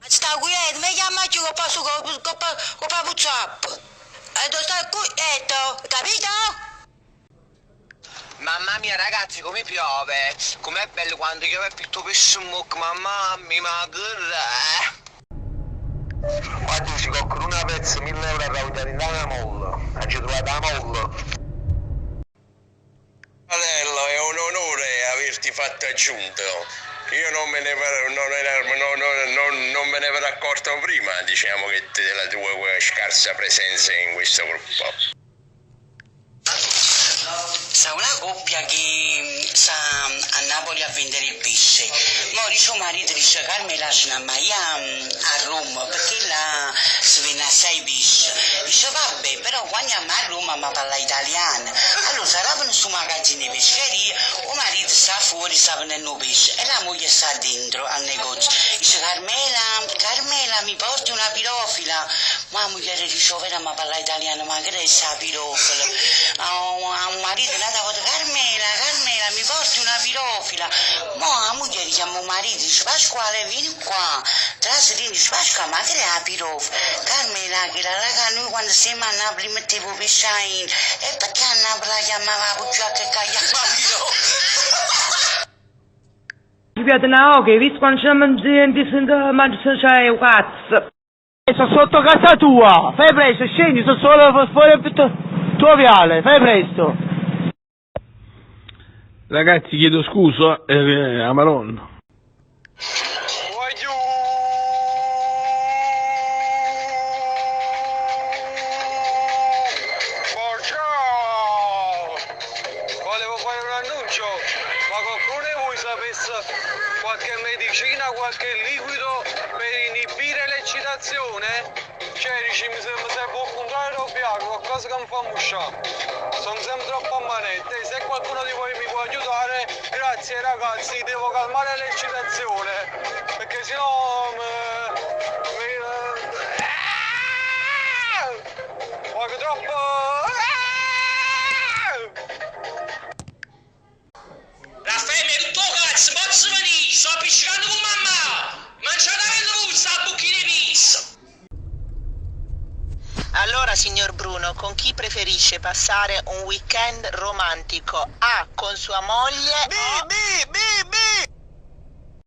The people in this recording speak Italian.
Sta quieto, mi chiama giù che posso con WhatsApp. E tu stai quieto, capito? Mamma mia ragazzi, come piove! Com'è bello quando piove tutto per smoke, mamma mia, ma che Quando si con una pezza 1000 euro a rautare in una molla, ha ci trovato la molla. Fratello, è un onore averti fatto aggiunto. Io non me ne ero accorto prima, diciamo, della tua scarsa presenza in questo gruppo. Sa una coppia che sta a Napoli a vendere il pesce. Mori suo marito dice Carmela ce n'ha mai a Roma perché là si vende assai pesce. Dice vabbè, però quando andiamo a Roma mi parla italiano. Allora saravano su magazzini di pescheria, il marito sta fuori, sta vendendo pesce e la moglie sta dentro al negozio. Dice Carmela mi porti una pirofila? Ma la moglie dice vera mi parla italiano, ma che è sta pirofila? A un marito è nata Carmela mi porti una pirofila? Ma la moglie chiama un marito, dice Pasquale vieni qua, tra la serena dice Pasquale ma che è la pirofila? Carmela che la raga noi quando siamo a Napoli mettevo pesce in e perché a Napoli la chiamava Pucciocca che chiamava pirofila? Ripeto, no, che visto quando c'è gente senza mangiare c'è un cazzo. Sono sotto casa tua, fai presto, scendi, sono solo fuori tuo viale, fai presto. Ragazzi, chiedo scusa, a Maronna. Volevo fare un annuncio, ma qualcuno di voi sapesse qualche medicina, qualche liquido per inibire l'eccitazione? Cioè, dici, mi serve un puntare l'obiaco, qualcosa che mi fa musciare. Sono sempre troppo a manette, se qualcuno di voi mi può aiutare, grazie ragazzi, devo calmare l'eccitazione, perché sennò voglio troppo... Raffaele, tutto cazzo, posso venire, sto appiccicando con mamma! Mangiate la sta bucchina di pizza! Allora, signor Bruno, con chi preferisce passare un weekend romantico? A. Con sua moglie? B!